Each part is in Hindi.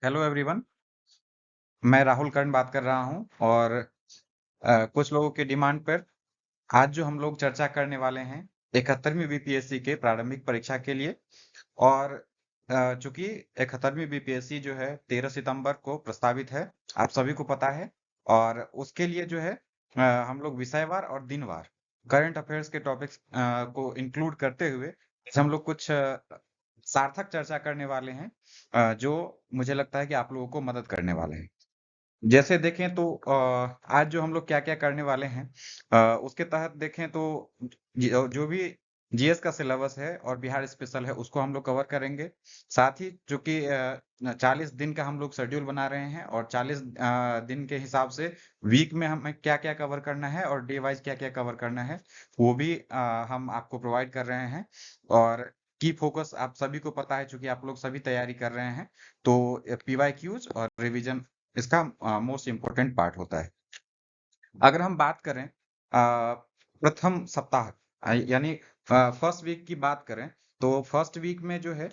Hello everyone. मैं राहुल कर्ण बात कर रहा हूं और कुछ लोगों की डिमांड पर आज जो हम लोग चर्चा करने वाले हैं 71वीं बीपीएससी के प्रारंभिक परीक्षा के लिए। और चूंकि 71वीं बीपीएससी जो है 13 सितंबर को प्रस्तावित है, आप सभी को पता है। और उसके लिए जो है हम लोग विषयवार और दिनवार करंट अफेयर्स के टॉपिक्स को इंक्लूड करते हुए आज हम लोग कुछ सार्थक चर्चा करने वाले हैं, जो मुझे लगता है कि आप लोगों को मदद करने वाले हैं। जैसे देखें तो आज जो हम लोग क्या-क्या करने वाले हैं, उसके तहत देखें तो जो भी जीएस का सिलेबस है और बिहार स्पेशल है उसको हम लोग कवर करेंगे। साथ ही चूँकि 40 दिन का हम लोग शेड्यूल बना रहे हैं और 40 दिन के हिसाब से वीक में हमें क्या-क्या कवर करना है और डे वाइज़ क्या-क्या कवर करना है, वो भी हम आपको प्रोवाइड कर रहे हैं। और की फोकस आप सभी को पता है, चूँकि आप लोग सभी तैयारी कर रहे हैं, तो पीवाईक्यूज़ और रिवीजन इसका मोस्ट इम्पोर्टेंट पार्ट होता है। अगर हम बात करें प्रथम सप्ताह यानी फर्स्ट वीक की बात करें, तो फर्स्ट वीक में जो है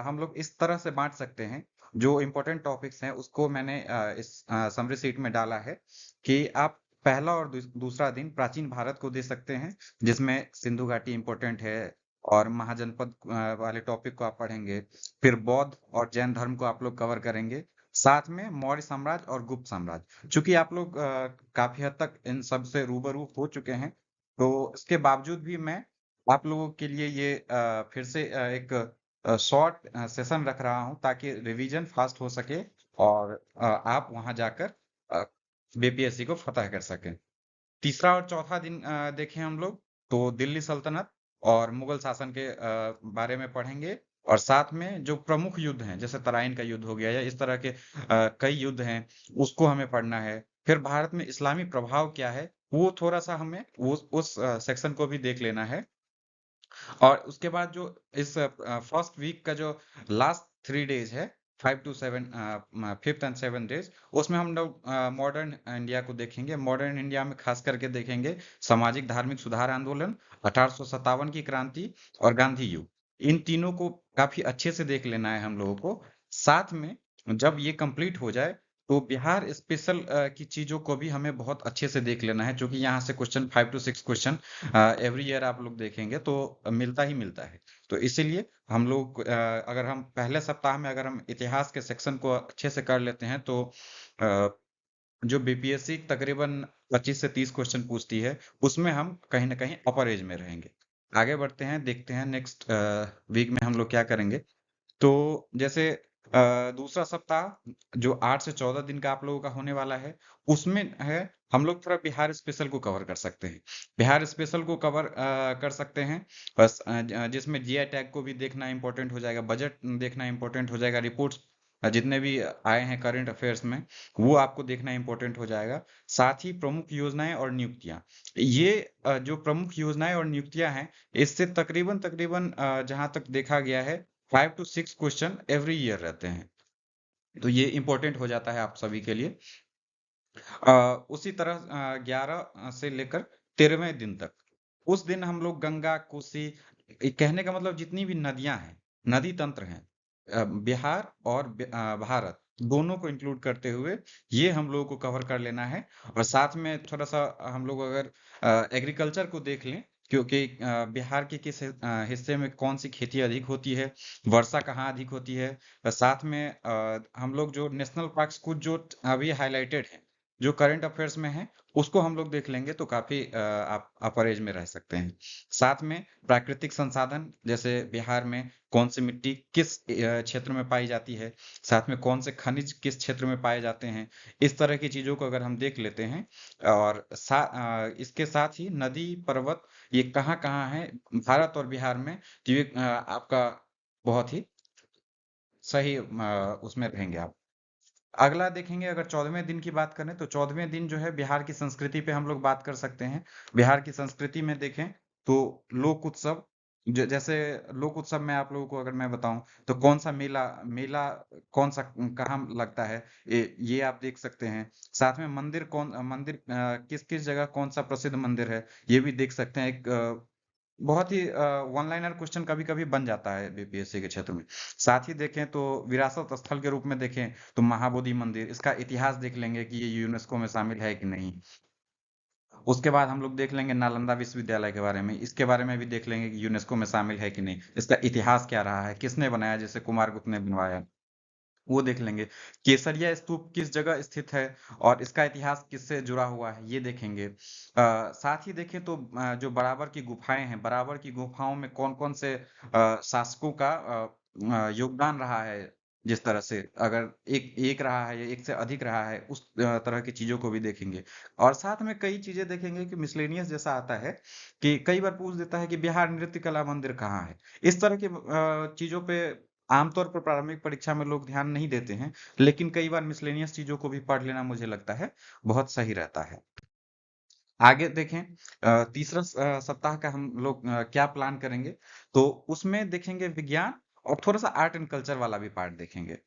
हम लोग इस तरह से बाँट सकते हैं। जो इम्पोर्टेंट टॉपिक्स हैं उसको मैंने इस समरी शीट में डाला है कि आप पहला और दूसरा दिन प्राचीन भारत को दे सकते हैं, जिसमें सिंधु घाटी इम्पोर्टेंट है और महाजनपद वाले टॉपिक को आप पढ़ेंगे। फिर बौद्ध और जैन धर्म को आप लोग कवर करेंगे। साथ में मौर्य साम्राज्य और गुप्त साम्राज्य। चूँकि आप लोग काफ़ी हद तक इन सब से रूबरू हो चुके हैं, तो इसके बावजूद भी मैं आप लोगों के लिए ये फिर से एक शॉर्ट सेशन रख रहा हूँ ताकि रिवीजन फास्ट हो सके और आप वहाँ जाकर अ, बीपीएससी को फ़तह कर सकें। तीसरा और चौथा दिन देखें हम लोग, तो दिल्ली सल्तनत और मुगल शासन के बारे में पढ़ेंगे। और साथ में जो प्रमुख युद्ध हैं, जैसे तराइन का युद्ध हो गया या इस तरह के कई युद्ध हैं, उसको हमें पढ़ना है। फिर भारत में इस्लामी प्रभाव क्या है, वो थोड़ा-सा हमें उस सेक्शन को भी देख लेना है। और उसके बाद जो इस फर्स्ट वीक का जो लास्ट 3 डेज़ है, 5 to 7 5th and 7th days, उसमें हम लोग मॉडर्न इंडिया को देखेंगे। मॉडर्न इंडिया में खास करके देखेंगे सामाजिक धार्मिक सुधार आंदोलन, 1857 की क्रांति और गांधी युग। इन तीनों को काफ़ी अच्छे से देख लेना है हम लोगों को। साथ में जब ये कंप्लीट हो जाए, तो बिहार स्पेशल की चीज़ों को भी हमें बहुत अच्छे से देख लेना है, चूँकि यहाँ से question 5 to 6 question every year आप लोग देखेंगे तो मिलता ही मिलता है। तो इसीलिए हम लोग अगर हम पहले सप्ताह में अगर हम इतिहास के सेक्शन को अच्छे से कर लेते हैं, तो अ, जो बीपीएससी तकरीबन 25 से 30 क्वेश्चन पूछती है, उसमें हम कहीं न कहीं अपर एज में रहेंगे। आगे बढ़ते हैं, देखते हैं नेक्स्ट वीक में हम लोग क्या करेंगे। तो जैसे दूसरा सप्ताह जो 8 से 14 दिन का आप लोगों का होने वाला है, उसमें है हम लोग थोड़ा बिहार स्पेशल को कवर कर सकते हैं। बिहार स्पेशल को कवर कर सकते हैं, बस जिसमें जीआई टैग को भी देखना इम्पोर्टेंट हो जाएगा, बजट देखना इम्पोर्टेंट हो जाएगा, रिपोर्ट्स जितने भी आए हैं करंट अफेयर्स में, वो आपको देखना इम्पोर्टेंट हो जाएगा। साथ ही प्रमुख योजनाएँ और नियुक्तियाँ। ये जो प्रमुख योजनाएँ और नियुक्तियाँ हैं, इससे तकरीबन जहाँ तक देखा गया है 5 टू 6 क्वेश्चन एवरी ईयर रहते हैं। तो ये इम्पोर्टेंट हो जाता है आप सभी के लिए। उसी तरह 11 से लेकर 13वें दिन तक, उस दिन हम लोग गंगा, कोसी, कहने का मतलब जितनी भी नदियाँ हैं, नदी तंत्र हैं, बिहार और भारत दोनों को इंक्लूड करते हुए ये हम लोगों को कवर कर लेना है। और साथ में थोड़ा-सा हम लोग अगर एग्रीकल्चर को देख लें, क्योंकि बिहार के किस हिस्से में कौन-सी खेती अधिक होती है, वर्षा कहाँ अधिक होती है। साथ में हम लोग जो नेशनल पार्क्स कुछ जो अभी हाइलाइटेड हैं, जो करंट अफेयर्स में है, उसको हम लोग देख लेंगे तो काफ़ी आप अपर एज में रह सकते हैं। साथ में प्राकृतिक संसाधन, जैसे बिहार में कौन-सी मिट्टी किस क्षेत्र में पाई जाती है, साथ में कौन से खनिज किस क्षेत्र में पाए जाते हैं, इस तरह की चीज़ों को अगर हम देख लेते हैं। और इसके साथ ही नदी, पर्वत ये कहाँ-कहाँ हैं भारत और बिहार में, तो ये आपका बहुत ही सही उसमें रहेंगे आप। अगला देखेंगे, अगर 14वें दिन की बात करें, तो 14वें दिन जो है बिहार की संस्कृति पे हम लोग बात कर सकते हैं। बिहार की संस्कृति में देखें तो लोक उत्सव, ज जैसे लोक उत्सव में आप लोगों को अगर मैं बताऊँ, तो कौन-सा मेला मेला कौन-सा कहाँ लगता है, ये आप देख सकते हैं। साथ में मंदिर किस-किस जगह कौन-सा प्रसिद्ध मंदिर है, ये भी देख सकते हैं। एक बहुत ही वन लाइनर क्वेश्चन कभी-कभी बन जाता है बीपीएससी के क्षेत्र में। साथ ही देखें तो विरासत स्थल के रूप में देखें तो महाबोधि मंदिर, इसका इतिहास देख लेंगे कि ये यूनेस्को में शामिल है कि नहीं। उसके बाद हम लोग देख लेंगे नालंदा विश्वविद्यालय के बारे में, इसके बारे में भी देख लेंगे कि यूनेस्को में शामिल है कि नहीं, इसका इतिहास क्या रहा है, किसने बनाया, जैसे कुमारगुप्त ने बनवाया, वो देख लेंगे। केसरिया स्तूप किस जगह स्थित है और इसका इतिहास किससे जुड़ा हुआ है, ये देखेंगे। साथ ही देखें तो जो बराबर की गुफाएं हैं, बराबर की गुफाओं में कौन-कौन से शासकों का योगदान रहा है, जिस तरह से अगर एक एक रहा है या एक से अधिक रहा है, उस तरह की चीज़ों को भी देखेंगे। और साथ में कई चीज़ें देखेंगे कि मिसलेनियस जैसा आता है कि कई बार पूछ देता है कि बिहार नृत्य कला मंदिर कहाँ है? इस तरह की चीज़ों पे आमतौर पर प्रारंभिक परीक्षा में लोग ध्यान नहीं देते हैं, लेकिन कई बार मिसलेनियस चीज़ों को भी पढ़ लेना मुझे लगता है बहुत सही रहता है। आगे देखें तीसरा सप्ताह का हम लोग क्या प्लान करेंगे, तो उसमें देखेंगे विज्ञान और थोड़ा-सा आर्ट एंड कल्चर वाला भी पार्ट देखेंगे।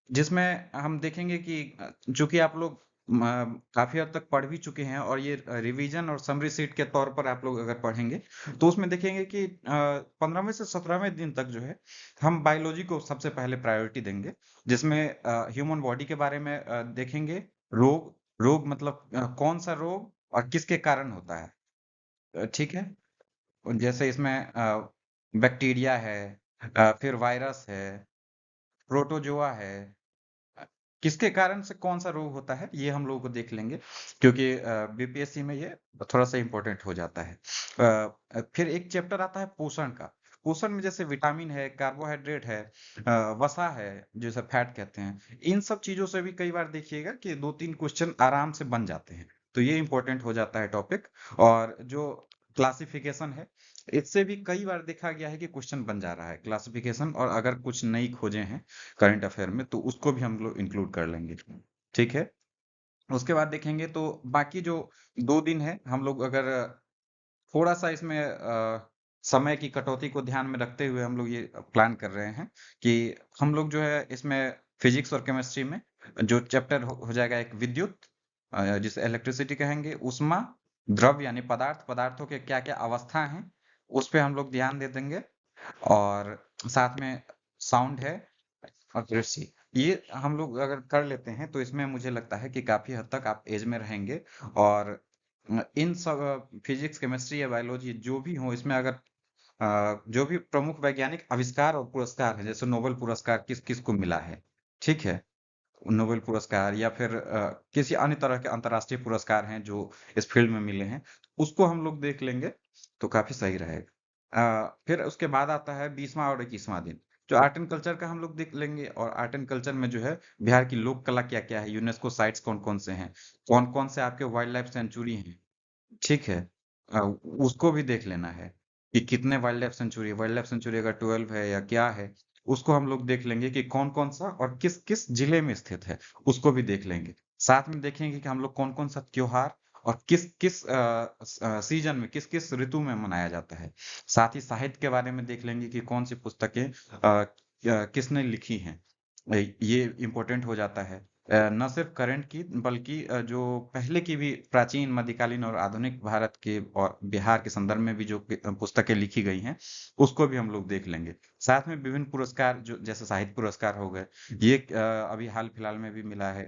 जिसमें हम देखेंगे कि चूँकि आप लोग काफ़ी हद तक पढ़ भी चुके हैं और ये रिवीजन और समरी शीट के तौर पर आप लोग अगर पढ़ेंगे, तो उसमें देखेंगे कि 15वें से 17वें दिन तक जो है, हम बायोलॉजी को सबसे पहले प्रायोरिटी देंगे, जिसमें ह्यूमन बॉडी के बारे में देखेंगे, रोग रोग मतलब कौन-सा रोग और किसके कारण होता है। ठीक है? जैसे इसमें बैक्टीरिया है, फिर वायरस है, प्रोटोज़ोआ है, अ, किसके कारण से कौन-सा रोग होता है, ये हम लोगों को देख लेंगे, क्योंकि बीपीएससी में ये थोड़ा-सा इम्पोर्टेंट हो जाता है। फिर एक चैप्टर आता है पोषण का। पोषण में जैसे विटामिन है, कार्बोहाइड्रेट है, वसा है, जिसे फैट कहते हैं। इन सब चीज़ों से भी कई बार देखिएगा कि 2-3 क्वेश्चन आराम से बन जाते हैं। तो ये इम्पोर्टेंट हो जाता है टॉपिक। और जो क्लासिफिकेशन है, इससे भी कई बार देखा गया है कि क्वेश्चन बन जा रहा है। क्लासिफिकेशन और अगर कुछ नई खोजें हैं करंट अफेयर में, तो उसको भी हम लोग इंक्लूड कर लेंगे। ठीक है? उसके बाद देखेंगे तो बाकी जो 2 दिन है, हम लोग अगर थोड़ा-सा इसमें समय की कटौती को ध्यान में रखते हुए हम लोग ये प्लान कर रहे हैं कि हम लोग जो है इसमें फिज़िक्स और केमिस्ट्री में जो चैप्टर हो जाएगा एक विद्युत, जिसे इलेक्ट्रिसिटी कहेंगे, ऊष्मा, द्रव यानी पदार्थ, पदार्थों के क्या-क्या अवस्था हैं, उस पे हम लोग ध्यान दे देंगे। और साथ में साउंड है और दृश्य। ये हम लोग अगर कर लेते हैं तो इसमें मुझे लगता है कि काफ़ी हद तक आप एज में रहेंगे। और इन सब फिज़िक्स, केमिस्ट्री या बायोलॉजी जो भी हो, इसमें अगर जो भी प्रमुख वैज्ञानिक आविष्कार और पुरस्कार हैं, जैसे नोबेल पुरस्कार किस-किस को मिला है, ठीक है? नोबेल पुरस्कार या फिर किसी अन्य तरह के अंतर्राष्ट्रीय पुरस्कार हैं जो इस फील्ड में मिले हैं, उसको हम लोग देख लेंगे, तो काफ़ी सही रहेगा। फिर उसके बाद आता है 20वाँ और 21वाँ दिन, जो आर्ट एंड कल्चर का हम लोग देख लेंगे। और आर्ट एंड कल्चर में जो है बिहार की लोक कला क्या-क्या है, यूनेस्को साइट्स कौन-कौन से हैं, कौन-कौन से आपके वाइल्ड लाइफ सेंचुरी हैं, ठीक है? अ, उसको भी देख लेना है कि कितने वाइल्ड लाइफ सेंचुरी अगर 12 है या क्या है, उसको हम लोग देख लेंगे कि कौन-कौन सा और किस-किस जिले में स्थित है, उसको भी देख लेंगे। साथ में देखेंगे कि हम लोग कौन-कौन सा त्योहार और किस-किस सीज़न में, किस-किस ऋतु में मनाया जाता है। साथ ही साहित्य के बारे में देख लेंगे कि कौन-सी पुस्तकें किसने लिखी हैं। ये इम्पोर्टेंट हो जाता है। ना सिर्फ़ करंट की बल्कि जो पहले की भी प्राचीन, मध्यकालीन और आधुनिक भारत के और बिहार के संदर्भ में भी जो पुस्तकें लिखी गई हैं, उसको भी हम लोग देख लेंगे। साथ में विभिन्न पुरस्कार जो जैसे साहित्य पुरस्कार हो गए, ये अभी हाल-फिलहाल में भी मिला है।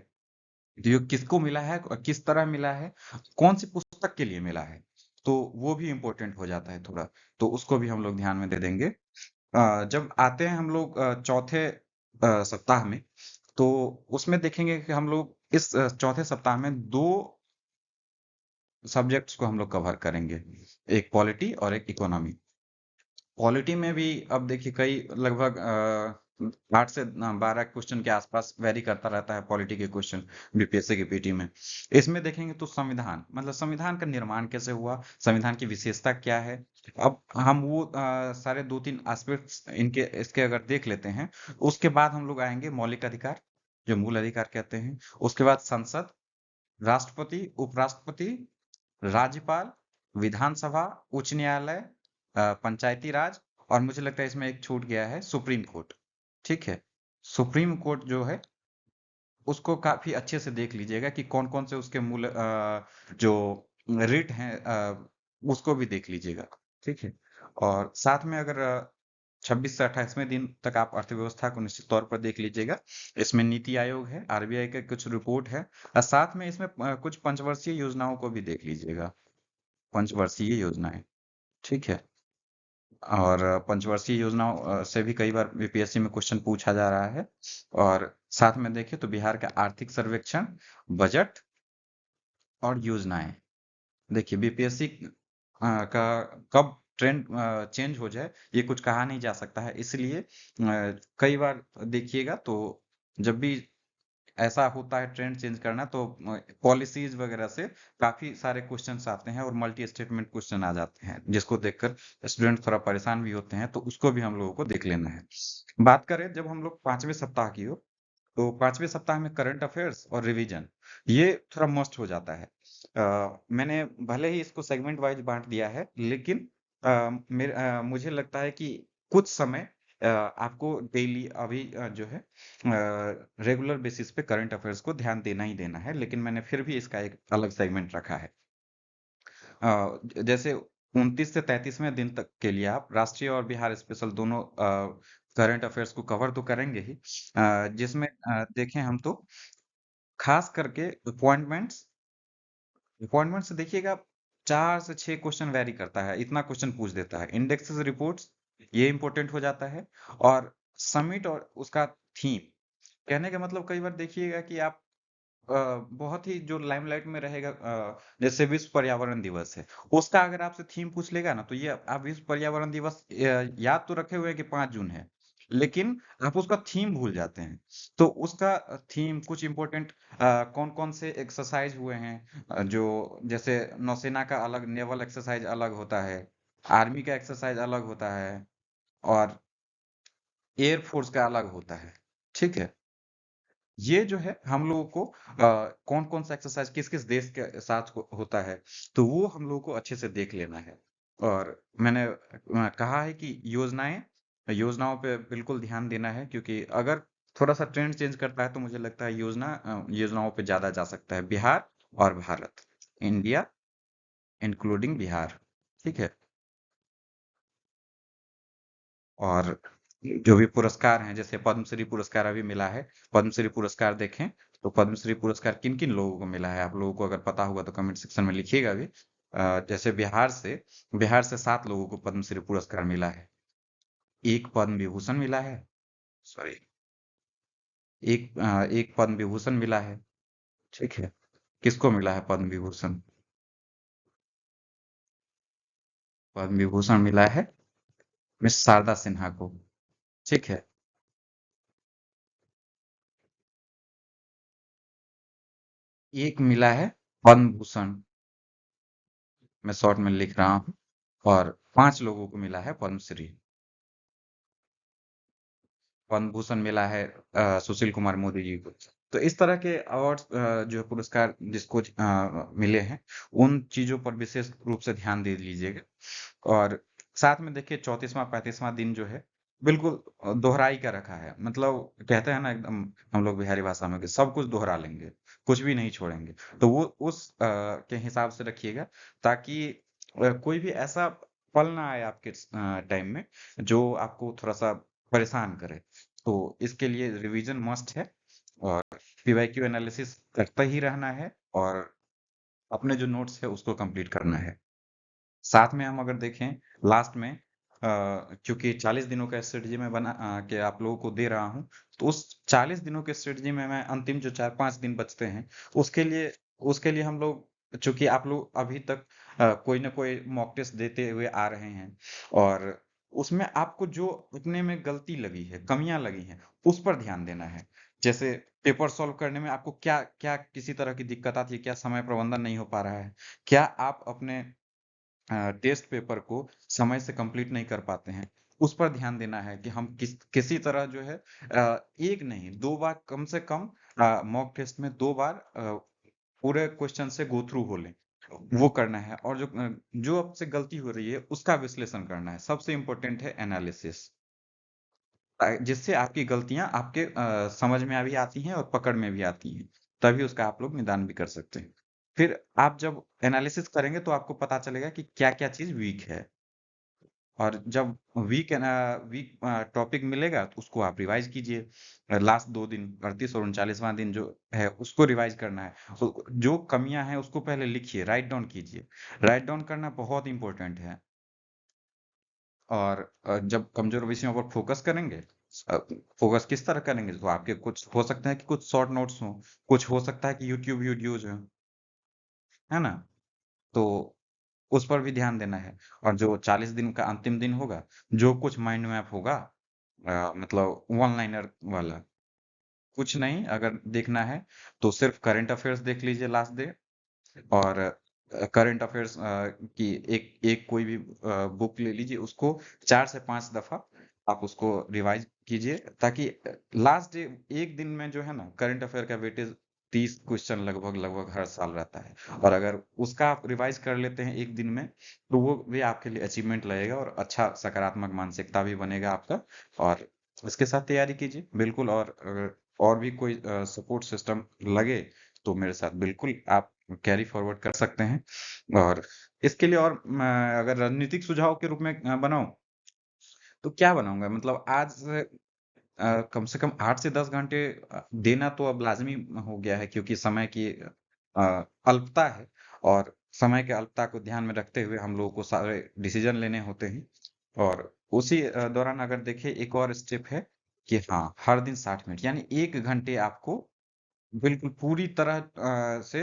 तो ये किसको मिला है और किस तरह मिला है, कौन-सी पुस्तक के लिए मिला है, तो वो भी इम्पोर्टेंट हो जाता है थोड़ा, तो उसको भी हम लोग ध्यान में दे देंगे। जब आते हैं हम लोग चौथे सप्ताह में, तो उसमें देखेंगे कि हम लोग इस चौथे सप्ताह में 2 सब्जेक्ट्स को हम लोग कवर करेंगे, एक पॉलिटी और एक इकोनॉमी। पॉलिटी में भी अब देखिए कई लगभग 8 से 12 क्वेश्चन के आसपास वैरी करता रहता है पॉलिटी के क्वेश्चन बीपीएससी के पीटी में। इसमें देखेंगे तो संविधान, मतलब संविधान का निर्माण कैसे हुआ, संविधान की विशेषता क्या है? अब हम वो सारे 2-3 एस्पेक्ट्स इनके इसके अगर देख लेते हैं, उसके बाद हम लोग आएँगे मौलिक अधिकार, जो मूल अधिकार कहते हैं। उसके बाद संसद, राष्ट्रपति, उपराष्ट्रपति, राज्यपाल, विधानसभा, उच्च न्यायालय, पंचायती राज और मुझे लगता है इसमें एक छूट गया है सुप्रीम कोर्ट, ठीक है? सुप्रीम कोर्ट जो है, उसको काफ़ी अच्छे से देख लीजिएगा कि कौन-कौन से उसके मूल जो रिट हैं उसको भी देख लीजिएगा। ठीक है? और साथ में अगर 26 से 28वें दिन तक आप अर्थव्यवस्था को निश्चित तौर पर देख लीजिएगा। इसमें नीति आयोग है, आरबीआई का कुछ रिपोर्ट है और साथ में इसमें कुछ पंचवर्षीय योजनाओं को भी देख लीजिएगा, पंचवर्षीय योजनाएँ, ठीक है? और पंचवर्षीय योजनाओं से भी कई बार बीपीएससी में क्वेश्चन पूछा जा रहा है और साथ में देखें तो बिहार का आर्थिक सर्वेक्षण, बजट और योजनाएँ। देखिए बीपीएससी का कब ट्रेंड चेंज हो जाए ये कुछ कहा नहीं जा सकता है इसलिए कई बार देखिएगा तो जब भी ऐसा होता है ट्रेंड चेंज करना तो पॉलिसीज वगैरह से काफी सारे क्वेश्चंस आते हैं और मल्टी स्टेटमेंट क्वेश्चन आ जाते हैं जिसको देखकर स्टूडेंट थोड़ा परेशान भी होते हैं तो उसको भी हम लोगों को देख लेना है। बात करें जब हम लोग 5वें सप्ताह की हो तो 5वें सप्ताह में करंट अफेयर्स और रिवीजन ये थोड़ा मस्ट हो जाता है। मैंने भले ही इसको सेगमेंट वाइज बाँट दिया है लेकिन मुझे लगता है कि कुछ समय आपको डेली अभी जो है रेगुलर बेसिस पे करंट अफेयर्स को ध्यान देना ही देना है, लेकिन मैंने फिर भी इसका एक अलग सेगमेंट रखा है। जैसे 29 से 33वें दिन तक के लिए आप राष्ट्रीय और बिहार स्पेशल दोनों करंट अफेयर्स को कवर तो करेंगे ही जिसमें देखें हम तो खास करके अपॉइंटमेंट्स अपॉइंटमेंट्स देखिएगा 4 से 6 क्वेश्चन वैरी करता है, इतना क्वेश्चन पूछ देता है। इंडेक्सेस रिपोर्ट्स ये इंपॉर्टेंट हो जाता है और समिट और उसका थीम कहने का मतलब कई बार देखिएगा कि आप बहुत ही जो लाइमलाइट में रहेगा जैसे विश्व पर्यावरण दिवस है, उसका अगर आपसे थीम पूछ लेगा ना तो ये आप विश्व पर्यावरण दिवस याद तो रखे हुए हैं कि 5 जून है, लेकिन आप उसका थीम भूल जाते हैं। तो उसका थीम कुछ इम्पोर्टेंट कौन-कौन से एक्सरसाइज हुए हैं जो जैसे नौसेना का अलग नेवल एक्सरसाइज अलग होता है, आर्मी का एक्सरसाइज अलग होता है और एयर फोर्स का अलग होता है, ठीक है? ये जो है हम लोगों को कौन-कौन सा एक्सरसाइज किस-किस देश के साथ होता है, तो वो हम लोगों को अच्छे से देख लेना है। और मैंने कहा है कि योजनाओं पे बिल्कुल ध्यान देना है क्योंकि अगर थोड़ा-सा ट्रेंड चेंज करता है तो मुझे लगता है योजनाओं पे ज़्यादा जा सकता है। बिहार और भारत, इंडिया इंक्लूडिंग बिहार, ठीक है? और जो भी पुरस्कार हैं, जैसे पद्मश्री पुरस्कार अभी मिला है, पद्मश्री पुरस्कार देखें, तो पद्मश्री पुरस्कार किन-किन लोगों को मिला है? आप लोगों को अगर पता होगा तो कमेंट सेक्शन में लिखिएगा भी। जैसे बिहार से 7 लोगों को पद्मश्री पुरस्कार मिला है। 1 पद्म विभूषण मिला है, सॉरी, एक पद्म विभूषण मिला है, ठीक है? किसको मिला है पद्म विभूषण? पद्म विभूषण मिला है मिस शारदा सिन्हा को, ठीक है? एक मिला है पद्म भूषण, मैं शॉर्ट में लिख रहा हूँ और 5 लोगों को मिला है पद्मश्री। पद्म भूषण मिला है सुशील कुमार मोदी जी को। तो इस तरह के अवार्ड्स जो पुरस्कार जिसको मिले हैं, उन चीज़ों पर विशेष रूप से ध्यान दे लीजिएगा। और साथ में देखिए 34वां 35वां दिन जो है, बिल्कुल दोहराई का रखा है। मतलब कहते हैं ना एकदम हम लोग बिहारी भाषा में कि सब कुछ दोहरा लेंगे, कुछ भी नहीं छोड़ेंगे। तो वो उस के हिसाब से रखिएगा ताकि कोई भी ऐसा पल ना आए आपके टाइम में, जो आपको थोड़ा-सा परेशान करे। तो इसके लिए रिवीजन मस्ट है और पीवाईक्यू एनालिसिस करते ही रहना है और अपने जो नोट्स है उसको कंप्लीट करना है। साथ में हम अगर देखें लास्ट में क्योंकि 40 दिनों का स्ट्रेटजी मैं बना के आप लोगों को दे रहा हूँ, तो उस 40 दिनों के स्ट्रेटजी में मैं अंतिम जो 4-5 दिन बचते हैं, उसके लिए हम लोग चूँकि आप लोग अभी तक कोई ना कोई मॉक टेस्ट देते हुए आ रहे हैं और उसमें आपको जो उतने में गलती लगी है, कमियाँ लगी हैं, उस पर ध्यान देना है। जैसे पेपर सॉल्व करने में आपको क्या क्या किसी तरह की दिक्कत आती है, क्या समय प्रबंधन नहीं हो पा रहा है? क्या आप अपने टेस्ट पेपर को समय से कंप्लीट नहीं कर पाते हैं, उस पर ध्यान देना है कि हम किसी तरह जो है 1 नहीं 2 बार कम से कम मॉक टेस्ट में 2 बार पूरे क्वेश्चन से गो थ्रू हो लें। वो करना है और जो आपसे गलती हो रही है उसका विश्लेषण करना है। सबसे इम्पोर्टेंट है एनालिसिस जिससे आपकी गलतियाँ आपके समझ में भी आती हैं और पकड़ में भी आती हैं। तभी उसका आप लोग निदान भी कर सकते हैं। फिर आप जब एनालिसिस करेंगे तो आपको पता चलेगा कि क्या-क्या चीज़ वीक है। और जब वीक टॉपिक मिलेगा तो उसको आप रिवाइज़ कीजिए। लास्ट 2 दिन 38 और 39वाँ दिन जो है उसको रिवाइज़ करना है। तो जो कमियाँ हैं उसको पहले लिखिए, राइट डाउन कीजिए। राइट डाउन करना बहुत इम्पोर्टेंट है। और जब कमज़ोर विषयों पर फ़ोकस करेंगे फ़ोकस किस तरह करेंगे? तो आपके कुछ हो सकता है कि कुछ शॉर्ट नोट्स हों, कुछ हो सकता है कि यूट्यूब वीडियोज़ हों, है ना? तो उस पर भी ध्यान देना है। और जो 40 दिन का अंतिम दिन होगा, जो कुछ माइंड मैप होगा मतलब वन लाइनर वाला, कुछ नहीं अगर देखना है तो सिर्फ़ करंट अफ़ेयर्स देख लीजिए लास्ट डे। और करंट अफ़ेयर्स की एक एक कोई भी बुक ले लीजिए, उसको 4 से 5 दफ़ा आप उसको रिवाइज़ कीजिए ताकि लास्ट डे 1 दिन में जो है ना करंट अफ़ेयर का वेटेज 30 क्वेश्चन लगभग-लगभग हर साल रहता है। और अगर उसका आप रिवाइज़ कर लेते हैं 1 दिन में, तो वो भी आपके लिए अचीवमेंट लगेगा और अच्छा सकारात्मक मानसिकता भी बनेगा आपका। और इसके साथ तैयारी कीजिए, बिल्कुल। और अगर और भी कोई सपोर्ट सिस्टम लगे, तो मेरे साथ बिल्कुल आप कैरी फॉरवर्ड कर सकते हैं। और इसके लिए और मैं अगर रणनीतिक सुझाव के रूप में बनाऊँ, तो क्या बनाऊँगा? मतलब आज से कम से कम 8 से 10 घंटे देना तो अब लाज़मी हो गया है क्योंकि समय की अल्पता है। और समय की अल्पता को ध्यान में रखते हुए हम लोगों को सारे डिसीज़न लेने होते हैं। और उसी दौरान अगर देखिए एक और स्टेप है कि हाँ, हर दिन 60 मिनट यानी 1 घंटे आपको बिल्कुल पूरी तरह से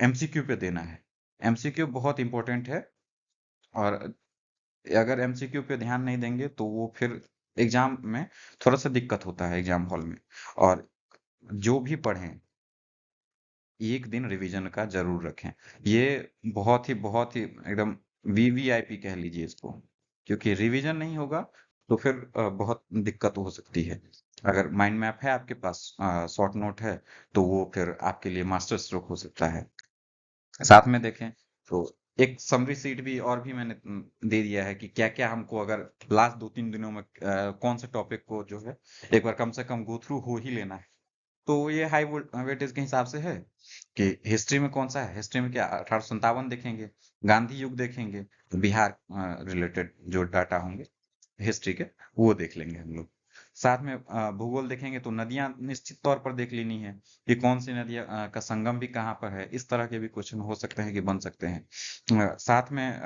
एमसीक्यू पे देना है। एमसीक्यू बहुत इम्पोर्टेंट है। और अगर एमसीक्यू पे ध्यान नहीं देंगे तो वो फिर एग्ज़ाम में थोड़ा-सा दिक्कत होता है एग्ज़ाम हॉल में। और जो भी पढ़ें, 1 दिन रिवीजन का ज़रूर रखें। ये बहुत ही एकदम वीवीआईपी कह लीजिए इसको। क्योंकि रिवीजन नहीं होगा तो फिर बहुत दिक्कत हो सकती है। अगर माइंड मैप है आपके पास शॉर्ट नोट है, तो वो फिर आपके लिए मास्टर स्ट्रोक हो सकता है। साथ में देखें तो एक समरी शीट भी और भी मैंने दे दिया है कि क्या-क्या हमको अगर लास्ट 2-3 दिनों में कौन से टॉपिक को जो है एक बार कम से कम गो थ्रू हो ही लेना है। तो ये हाई वेटेज के हिसाब से है कि हिस्ट्री में कौन-सा है, हिस्ट्री में क्या 1857 देखेंगे, गांधी युग देखेंगे, बिहार रिलेटेड जो डाटा होंगे हिस्ट्री के, वो देख लेंगे हम लोग। साथ में भूगोल देखेंगे तो नदियाँ निश्चित तौर पर देख लेनी है, कि कौन-सी नदियाँ का संगम भी कहाँ पर है, इस तरह के भी क्वेश्चन हो सकते हैं कि बन सकते हैं। साथ में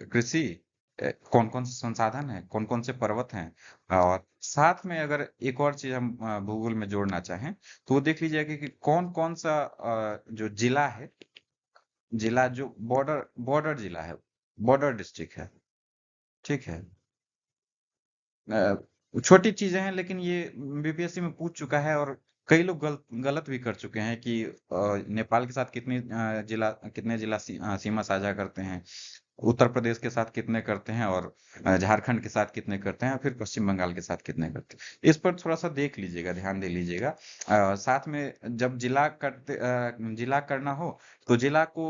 कृषि कौन-कौन से संसाधन हैं, कौन-कौन से पर्वत हैं। और साथ में अगर एक और चीज़ हम भूगोल में जोड़ना चाहें, तो वो देख लीजिएगा कि कौन-कौन सा जो जिला है, जिला जो बॉर्डर बॉर्डर जिला है, बॉर्डर डिस्ट्रिक्ट है, ठीक है? छोटी चीज़ें हैं लेकिन ये बीपीएससी में पूछ चुका है। और कई लोग गलत भी कर चुके हैं कि नेपाल के साथ कितने जिला सीमा साझा करते हैं, उत्तर प्रदेश के साथ कितने करते हैं, और झारखंड के साथ कितने करते हैं, और फिर पश्चिम बंगाल के साथ कितने करते हैं। इस पर थोड़ा-सा देख लीजिएगा, ध्यान दे लीजिएगा। साथ में जब जिला करना हो, तो जिला को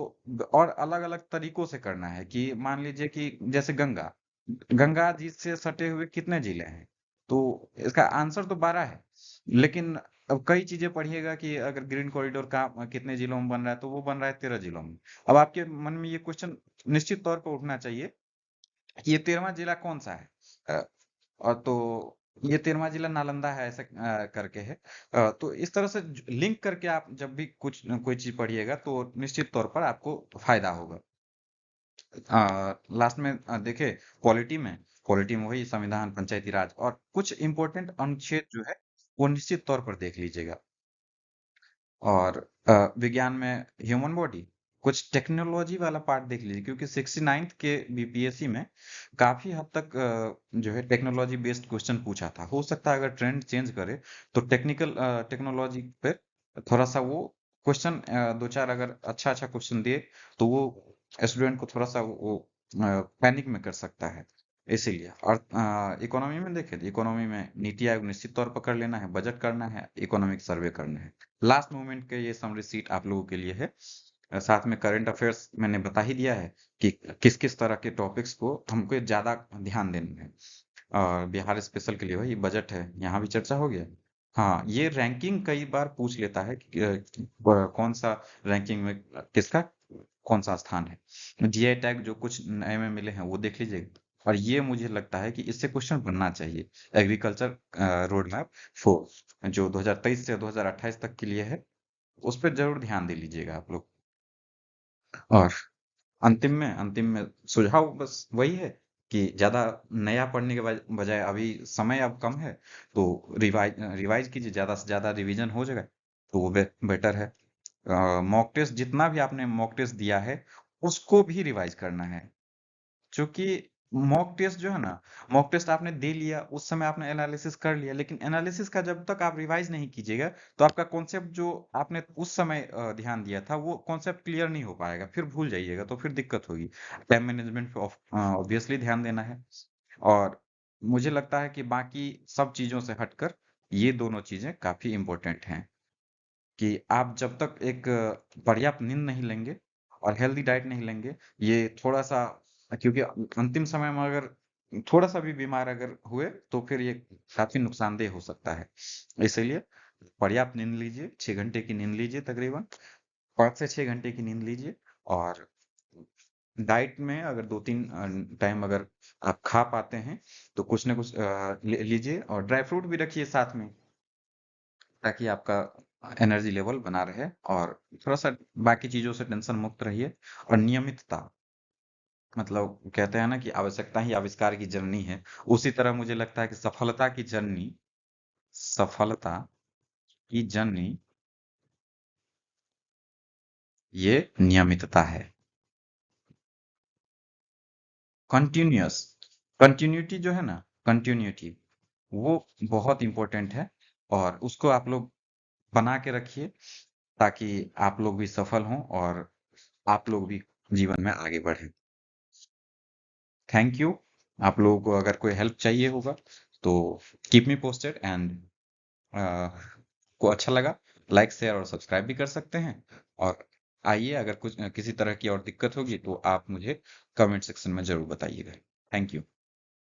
और अलग-अलग तरीकों से करना है कि मान लीजिए कि जैसे गंगा जी से सटे हुए कितने जिले हैं? तो इसका आंसर तो 12 है। लेकिन अब कई चीज़ें पढ़िएगा कि अगर ग्रीन कॉरिडोर कितने जिलों में बन रहा है, तो वो बन रहा है 13 जिलों में। अब आपके मन में ये क्वेश्चन निश्चित तौर पर उठना चाहिए कि ये 13वां जिला कौन-सा है? अ, और तो ये 13वां जिला नालंदा है, ऐसा करके है। तो इस तरह से ज लिंक करके आप जब भी कोई चीज़ पढ़िएगा तो निश्चित तौर पर आपको फ़ायदा होगा। लास्ट में देखिए पॉलिटी में वही संविधान, पंचायती राज और कुछ इम्पोर्टेंट अनुच्छेद जो है, वो निश्चित तौर पर देख लीजिएगा। और विज्ञान में ह्यूमन बॉडी, कुछ टेक्नोलॉजी वाला पार्ट देख लीजिए क्योंकि 69th के बीपीएससी में काफ़ी हद तक जो है टेक्नोलॉजी बेस्ड क्वेश्चन पूछा था। हो सकता है अगर ट्रेंड चेंज करे तो टेक्नोलॉजी पे थोड़ा-सा वो क्वेश्चन 2-4 अगर अच्छा-अच्छा क्वेश्चन दिए, तो वो स्टूडेंट को थोड़ा-सा वो पैनिक में कर सकता है। इसीलिए। और इकोनॉमी में देखें तो इकोनॉमी में नीति आयोग निश्चित तौर पर कर लेना है, बजट करना है, इकोनॉमिक सर्वे करना है। लास्ट मोमेंट के ये समरी शीट आप लोगों के लिए है। साथ में करंट अफेयर्स मैंने बता ही दिया है कि किस-किस तरह के टॉपिक्स को हमको ज़्यादा ध्यान देना है। और बिहार स्पेशल के लिए वही बजट है, यहाँ भी चर्चा हो गया। हाँ, ये रैंकिंग कई बार पूछ लेता है कि कौन-सा रैंकिंग में किसका कौन-सा स्थान है। जीआई टैग जो कुछ नए में मिले हैं, वो देख लीजिए। और ये मुझे लगता है कि इससे क्वेश्चन बनना चाहिए। एग्रीकल्चर रोड मैप 4 जो 2023 से 2028 तक के लिए है, उस पे ज़रूर ध्यान दे लीजिएगा आप लोग। और अंतिम में सुझाव बस वही है कि ज़्यादा नया पढ़ने के बजाय अभी समय अब कम है, तो रिवाइज़ कीजिए, ज़्यादा से ज़्यादा रिवीजन हो जाएगा, तो वो बेटर है। मॉक टेस्ट जितना भी आपने मॉक टेस्ट दिया है, उसको भी रिवाइज़ करना है। चूँकि मॉक टेस्ट जो है ना, मॉक टेस्ट आपने दे लिया, उस समय आपने एनालिसिस कर लिया, लेकिन एनालिसिस का जब तक आप रिवाइज़ नहीं कीजिएगा, तो आपका कॉन्सेप्ट जो आपने उस समय ध्यान दिया था, वो कॉन्सेप्ट क्लियर नहीं हो पाएगा, फिर भूल जाइएगा, तो फिर दिक्कत होगी। टाइम मैनेजमेंट पे ऑब्वियसली ध्यान देना है। और मुझे लगता है कि बाकी सब चीज़ों से हटकर ये दोनों चीज़ें काफ़ी इम्पोर्टेंट हैं, कि आप जब तक एक पर्याप्त नींद नहीं लेंगे और हेल्दी डाइट नहीं लेंगे, ये थोड़ा-सा, क्योंकि अंतिम समय में अगर थोड़ा-सा भी बीमार अगर हुए, तो फिर ये काफ़ी नुकसानदेह हो सकता है। इसीलिए पर्याप्त नींद लीजिए, 6 घंटे की नींद लीजिए तकरीबन, 5 से 6 घंटे की नींद लीजिए। और डाइट में अगर 2-3 टाइम अगर आप खा पाते हैं, तो कुछ न कुछ लीजिए, और ड्राई फ्रूट भी रखिए साथ में, ताकि आपका एनर्जी लेवल बना रहे, और थोड़ा-सा बाकी चीज़ों से टेंशन मुक्त रहिए। और नियमितता, मतलब कहते हैं ना कि आवश्यकता ही आविष्कार की जननी है, उसी तरह मुझे लगता है कि सफलता की जननी ये नियमितता है। कंटीन्यूअस कंटिन्यूटी जो है ना, कंटिन्यूटी वो बहुत इम्पोर्टेंट है, और उसको आप लोग बना के रखिए, ताकि आप लोग भी सफल हों और आप लोग भी जीवन में आगे बढ़ें। Thank you. आप लोगों को अगर कोई हेल्प चाहिए होगा, तो कीप मी पोस्टेड, एंड को अच्छा लगा, लाइक शेयर और सब्सक्राइब भी कर सकते हैं। और आइए, अगर कुछ किसी तरह की और दिक्कत होगी, तो आप मुझे कमेंट सेक्शन में ज़रूर बताइएगा। Thank you.